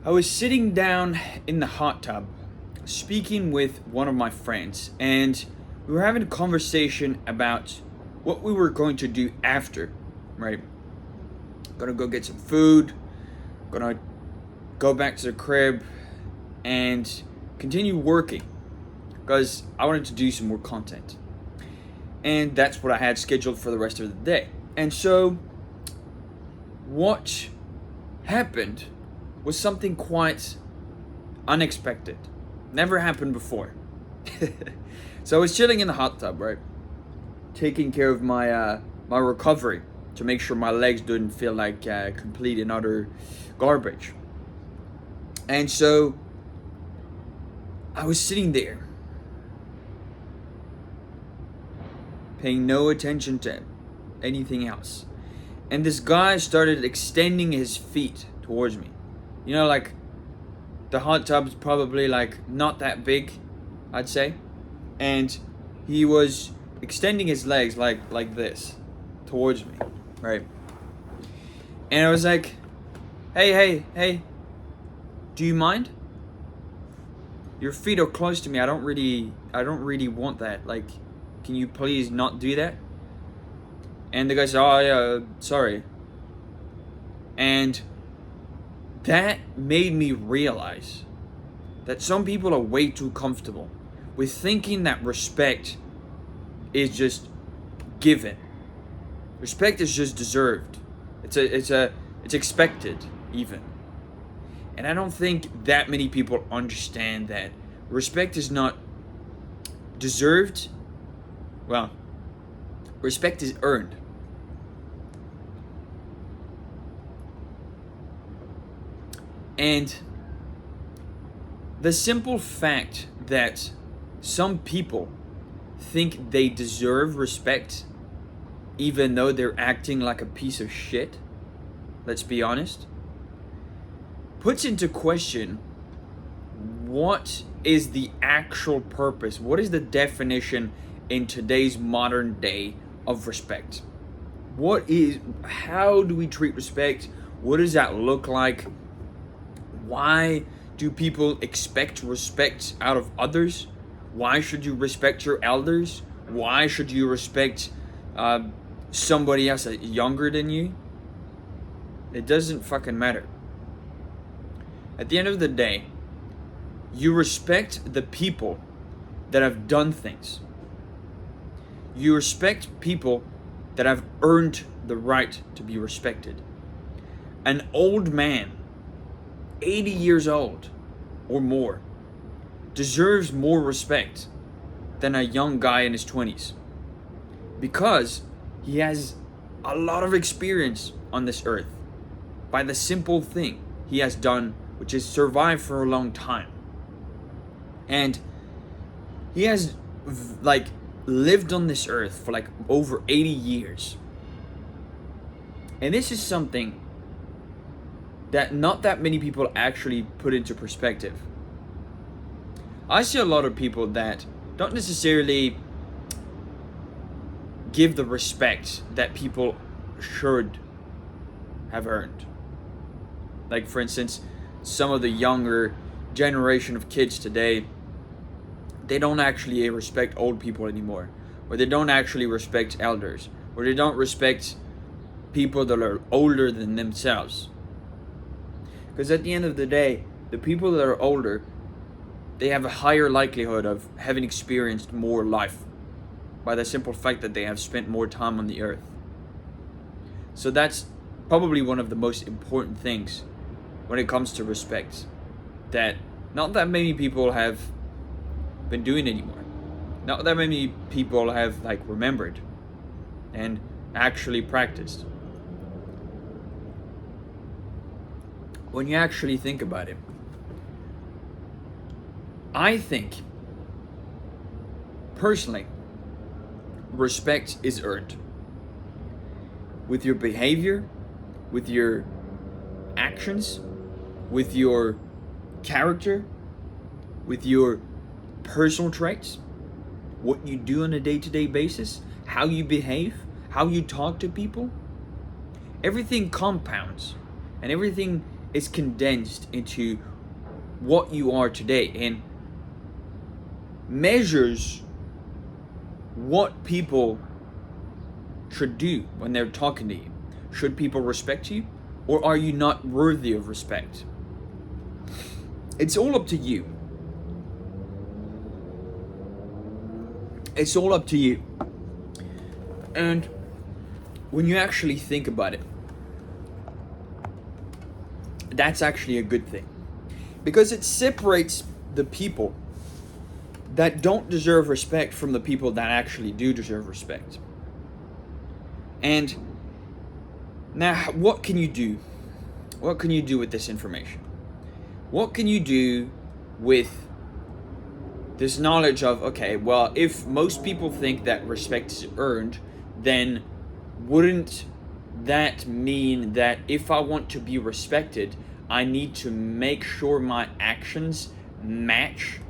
I was sitting down in the hot tub speaking with one of my friends, and we were having a conversation about what we were going to do after, right? Gonna go get some food, gonna go back to the crib and continue working because I wanted to do some more content. And that's what I had scheduled for the rest of the day. And so, what happened was something quite unexpected. Never happened before. So I was chilling in the hot tub, right? Taking care of my my recovery to make sure my legs didn't feel like complete and utter garbage. And so I was sitting there, paying no attention to anything else. And this guy started extending his feet towards me. You know, like the hot tub's probably like not that big, I'd say. And he was extending his legs like this towards me, right? And I was like, hey, do you mind? Your feet are close to me. I don't really want that. Like, can you please not do that? And the guy said, oh yeah, sorry. And that made me realize that some people are way too comfortable with thinking that respect is just given. Respect is just deserved. It's expected even. And I don't think that many people understand that respect is not deserved. Well, respect is earned. And the simple fact that some people think they deserve respect even though they're acting like a piece of shit, let's be honest, puts into question what is the actual purpose, what is the definition in today's modern day of respect. How do we treat respect? What does that look like? Why do people expect respect out of others? Why should you respect your elders? Why should you respect somebody else younger than you? It doesn't fucking matter. At the end of the day, you respect the people that have done things. You respect people that have earned the right to be respected. An old man, 80 years old or more, deserves more respect than a young guy in his 20s because he has a lot of experience on this earth by the simple thing he has done, which is survive for a long time. And he has lived on this earth for like over 80 years. And this is something that not that many people actually put into perspective. I see a lot of people that don't necessarily give the respect that people should have earned. Like, for instance, some of the younger generation of kids today, they don't actually respect old people anymore, or they don't actually respect elders, or they don't respect people that are older than themselves. Because at the end of the day, the people that are older, they have a higher likelihood of having experienced more life by the simple fact that they have spent more time on the earth. So that's probably one of the most important things when it comes to respect that not that many people have been doing anymore. Not that many people have remembered and actually practiced. When you actually think about it, I think, personally, respect is earned. With your behavior, with your actions, with your character, with your personal traits, what you do on a day-to-day basis, how you behave, how you talk to people, everything compounds and everything is condensed into what you are today and measures what people should do when they're talking to you. Should people respect you, or are you not worthy of respect? It's all up to you. It's all up to you. And when you actually think about it, that's actually a good thing, because it separates the people that don't deserve respect from the people that actually do deserve respect. And now, what can you do? What can you do with this information? What can you do with this knowledge of, okay, well, if most people think that respect is earned, then wouldn't that mean that if I want to be respected, I need to make sure my actions match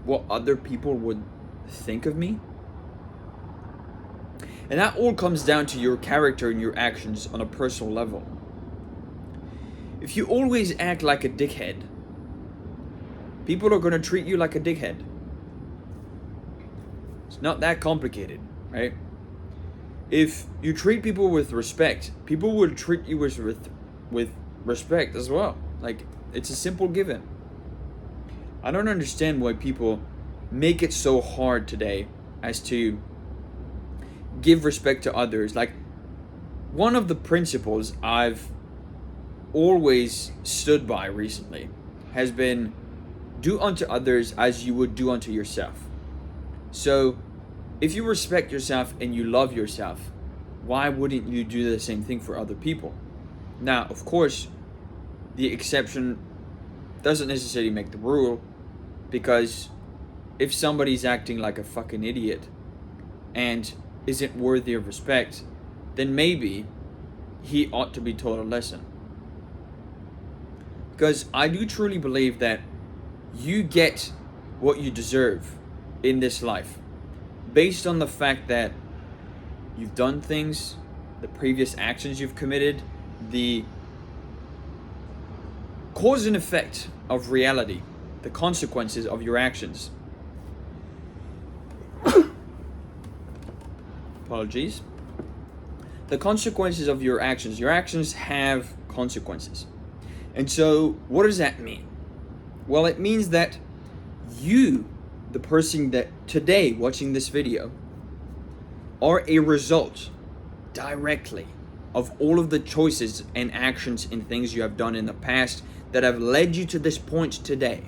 what other people would think of me? And that all comes down to your character and your actions on a personal level. If you always act like a dickhead, people are going to treat you like a dickhead. It's not that complicated, right? If you treat people with respect, people will treat you with respect as well. Like, it's a simple given. I don't understand why people make it so hard today as to give respect to others. Like, one of the principles I've always stood by recently has been do unto others as you would do unto yourself. So if you respect yourself and you love yourself, why wouldn't you do the same thing for other people? Now, of course, the exception doesn't necessarily make the rule, because if somebody's acting like a fucking idiot and isn't worthy of respect, then maybe he ought to be taught a lesson. Because I do truly believe that you get what you deserve in this life based on the fact that you've done things, the previous actions you've committed, the cause and effect of reality, the consequences of your actions. Apologies. The consequences of your actions. Your actions have consequences. And so, what does that mean? Well, it means that you, the person that today watching this video, are a result directly of all of the choices and actions and things you have done in the past that have led you to this point today.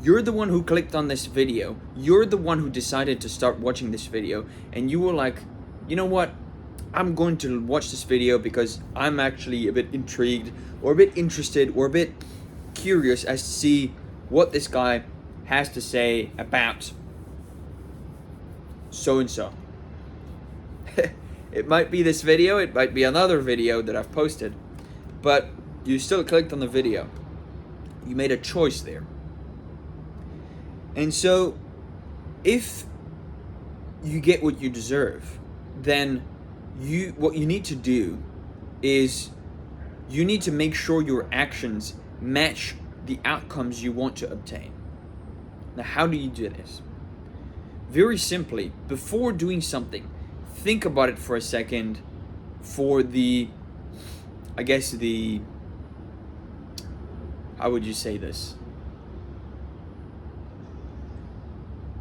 You're the one who clicked on this video. You're the one who decided to start watching this video, and you were like, you know what? I'm going to watch this video because I'm actually a bit intrigued or a bit interested or a bit curious as to see what this guy has to say about so and so. It might be this video, it might be another video that I've posted, but you still clicked on the video. You made a choice there. And so, if you get what you deserve, then what you need to do is you need to make sure your actions match the outcomes you want to obtain. Now, how do you do this? Very simply, before doing something, think about it for a second for how would you say this?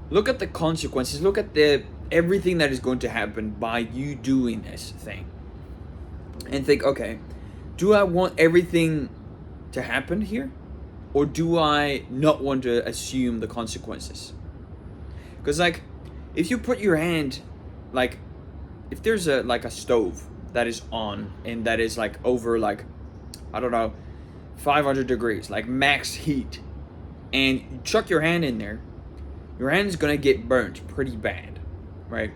Look at the consequences. Look at everything that is going to happen by you doing this thing. And think, okay, do I want everything to happen here? Or do I not want to assume the consequences? Because, like, if you put your hand, like, if there's a stove that is on and that is like over, like, I don't know, 500 degrees, like max heat, and you chuck your hand in there, your hand's gonna get burnt pretty bad, right?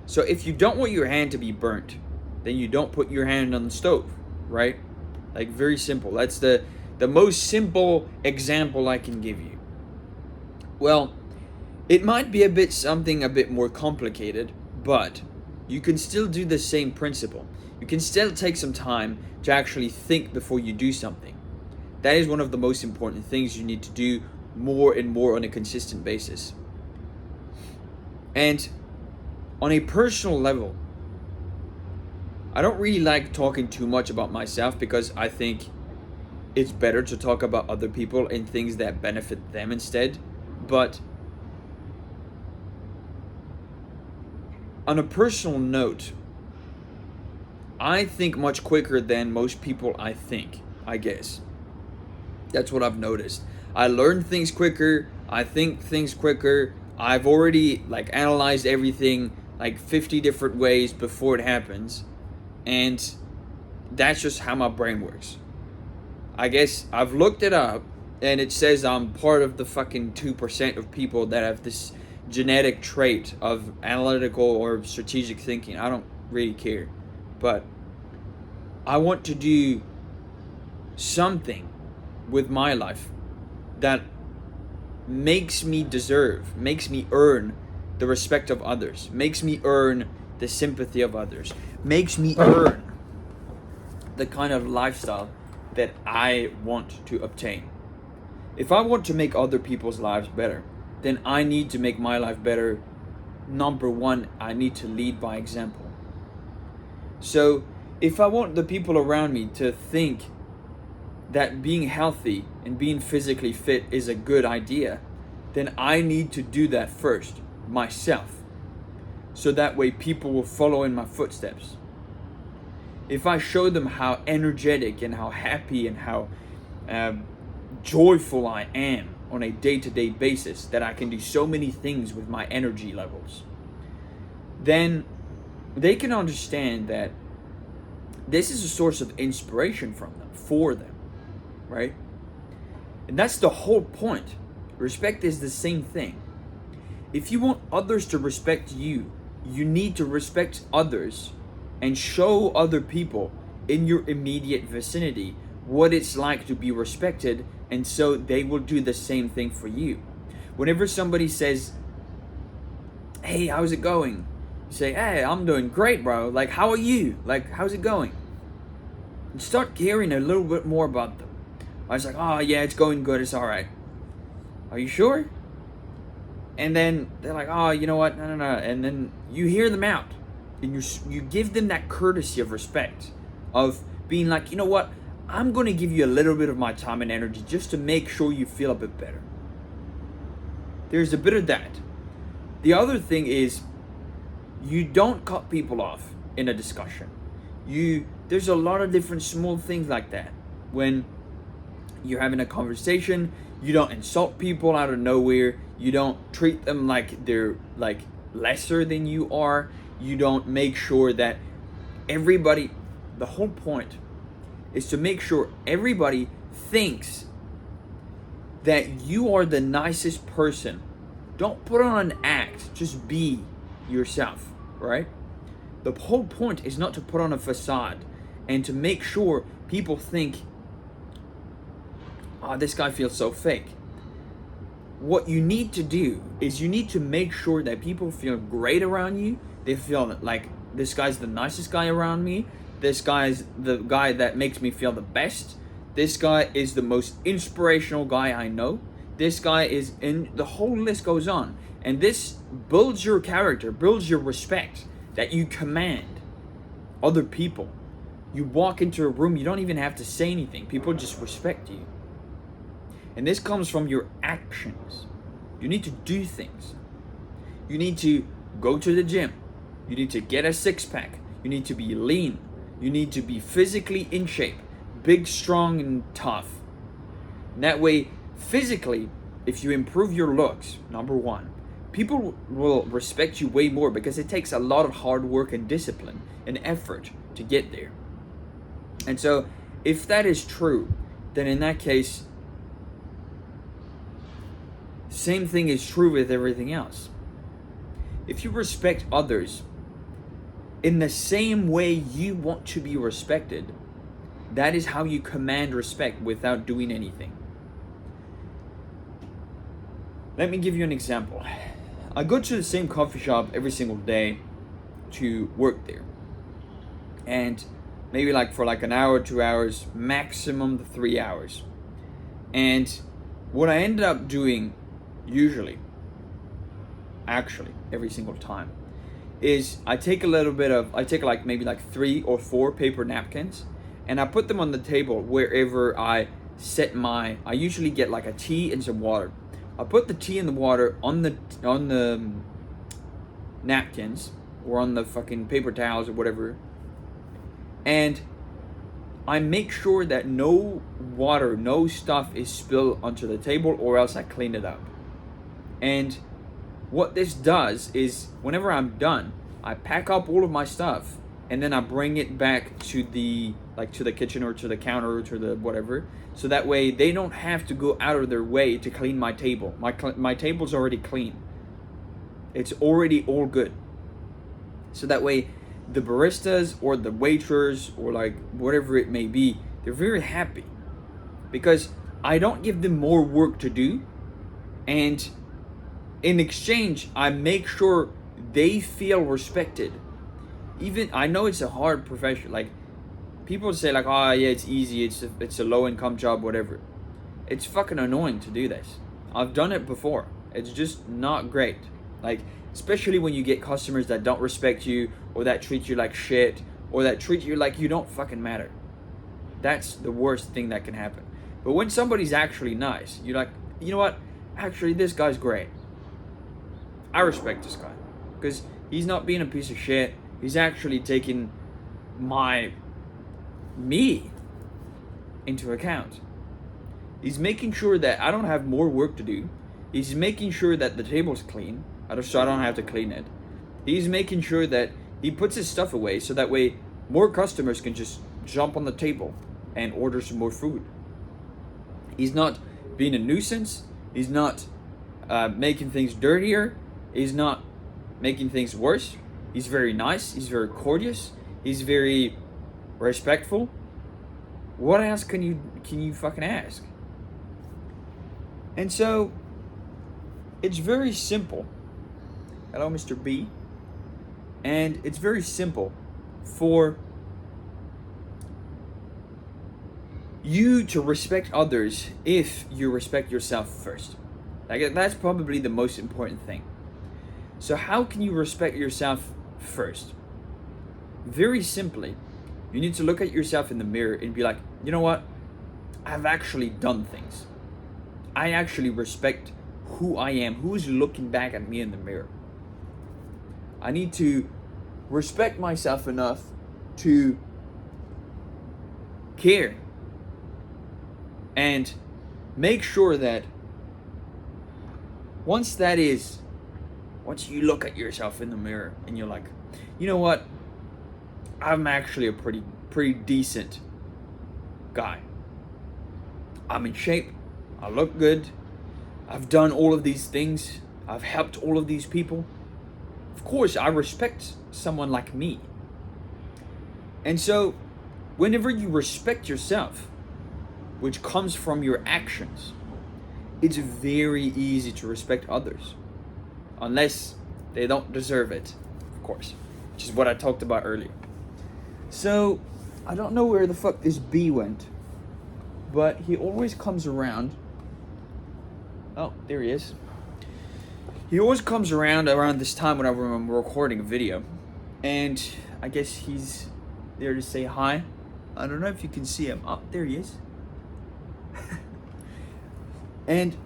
So if you don't want your hand to be burnt, then you don't put your hand on the stove, right? Like, very simple. That's the most simple example I can give you. Well, it might be something a bit more complicated, but you can still do the same principle. You can still take some time to actually think before you do something. That is one of the most important things you need to do more and more on a consistent basis. And on a personal level, I don't really like talking too much about myself because I think it's better to talk about other people and things that benefit them instead. But on a personal note, I think much quicker than most people I guess. That's what I've noticed. I learn things quicker, I think things quicker. I've already like analyzed everything like 50 different ways before it happens. And that's just how my brain works. I guess I've looked it up and it says I'm part of the fucking 2% of people that have this genetic trait of analytical or strategic thinking. I don't really care. But I want to do something with my life that makes me earn the respect of others, makes me earn the sympathy of others, makes me earn the kind of lifestyle that I want to obtain. If I want to make other people's lives better, then I need to make my life better. Number one, I need to lead by example. So if I want the people around me to think that being healthy and being physically fit is a good idea, then I need to do that first, myself. So that way people will follow in my footsteps. If I show them how energetic and how happy and how joyful I am on a day-to-day basis, that I can do so many things with my energy levels, then they can understand that this is a source of inspiration for them, right? And that's the whole point. Respect is the same thing. If you want others to respect you, you need to respect others and show other people in your immediate vicinity what it's like to be respected, and so they will do the same thing for you. Whenever somebody says, "Hey, how's it going?" You say, "Hey, I'm doing great, bro. Like, how are you? Like, how's it going?" And start caring a little bit more about them. I was like, "Oh yeah, it's going good. It's all right." Are you sure? And then they're like, "Oh, you know what? No." And then you hear them out, and you give them that courtesy of respect, of being like, "You know what? I'm going to give you a little bit of my time and energy just to make sure you feel a bit better." There's a bit of that. The other thing is, you don't cut people off in a discussion. There's a lot of different small things like that. When you're having a conversation, you don't insult people out of nowhere. You don't treat them like they're like lesser than you are. You don't make sure that everybody, the whole point is to make sure everybody thinks that you are the nicest person. Don't put on an act, just be yourself, right? The whole point is not to put on a facade and to make sure people think, "Oh, this guy feels so fake." What you need to do is you need to make sure that people feel great around you. They feel like, this guy's the nicest guy around me. This guy's the guy that makes me feel the best. This guy is the most inspirational guy I know. This guy is, and the whole list goes on. And this builds your character, builds your respect, that you command other people. You walk into a room, you don't even have to say anything. People just respect you. And this comes from your actions. You need to do things. You need to go to the gym. You need to get a six-pack. You need to be lean. You need to be physically in shape, big, strong, and tough. And that way, physically, if you improve your looks, number one, people will respect you way more because it takes a lot of hard work and discipline and effort to get there. And so, if that is true, then in that case, same thing is true with everything else. If you respect others in the same way you want to be respected, that is how you command respect without doing anything. Let me give you an example. I go to the same coffee shop every single day to work there. And maybe like for like an hour, 2 hours, maximum 3 hours. And what I ended up doing, usually, actually, every single time, is I take like maybe like 3 or 4 paper napkins, and I put them on the table wherever I I usually get like a tea and some water. I put the tea and the water on the napkins or on the fucking paper towels or whatever, and I make sure that no water, no stuff is spilled onto the table, or else I clean it up. And what this does is, whenever I'm done, I pack up all of my stuff, and then I bring it back to the kitchen or to the counter or to the whatever, so that way they don't have to go out of their way to clean my table. My table's already clean. It's already all good. So that way the baristas or the waiters or like whatever it may be, they're very happy, because I don't give them more work to do, and in exchange I make sure they feel respected. Even I know it's a hard profession. Like, people say like, oh yeah, it's easy, it's a low income job, whatever. It's fucking annoying to do this. I've done it before. It's just not great. Like, especially when you get customers that don't respect you, or that treat you like shit, or that treat you like you don't fucking matter. That's the worst thing that can happen. But when somebody's actually nice, you're like, you know what? Actually, this guy's great. I respect this guy, because he's not being a piece of shit. He's actually taking me into account. He's making sure that I don't have more work to do. He's making sure that the table's clean, so I don't have to clean it. He's making sure that he puts his stuff away, so that way more customers can just jump on the table and order some more food. He's not being a nuisance. He's not making things dirtier. He's not making things worse. He's very nice. He's very courteous. He's very respectful. What else can you fucking ask? And so it's very simple. Hello, Mr. B. And it's very simple for you to respect others if you respect yourself first. Like, that's probably the most important thing. So how can you respect yourself first? Very simply, you need to look at yourself in the mirror and be like, you know what? I've actually done things. I actually respect who I am, who's looking back at me in the mirror. I need to respect myself enough to care and make sure that once you look at yourself in the mirror and you're like, you know what? I'm actually a pretty decent guy. I'm in shape. I look good. I've done all of these things. I've helped all of these people. Of course, I respect someone like me. And so, whenever you respect yourself, which comes from your actions, it's very easy to respect others. Unless they don't deserve it, of course. Which is what I talked about earlier. So, I don't know where the fuck this bee went, but he always comes around. Oh, there he is. He always comes around this time whenever I'm recording a video. And I guess he's there to say hi. I don't know if you can see him. Oh, there he is. And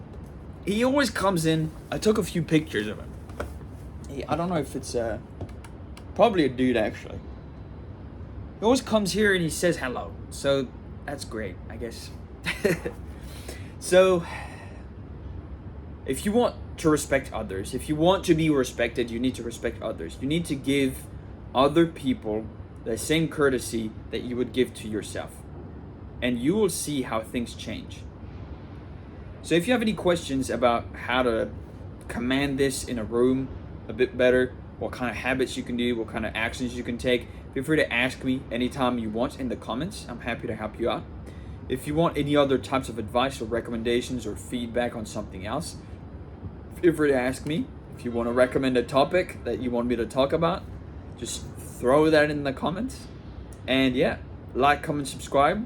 he always comes in. I took a few pictures of him. I don't know if it's probably a dude, actually. He always comes here and he says hello. So that's great, I guess. So if you want to respect others, if you want to be respected, you need to respect others. You need to give other people the same courtesy that you would give to yourself. And you will see how things change. So if you have any questions about how to command this in a room a bit better, what kind of habits you can do, what kind of actions you can take, feel free to ask me anytime you want in the comments. I'm happy to help you out. If you want any other types of advice or recommendations or feedback on something else, feel free to ask me. If you want to recommend a topic that you want me to talk about, just throw that in the comments. And yeah, like, comment, subscribe.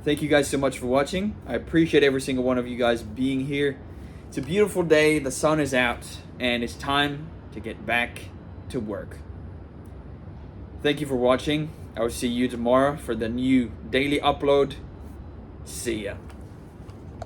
Thank you guys so much for watching. I appreciate every single one of you guys being here. It's a beautiful day, the sun is out, and it's time to get back to work. Thank you for watching. I will see you tomorrow for the new daily upload. See ya.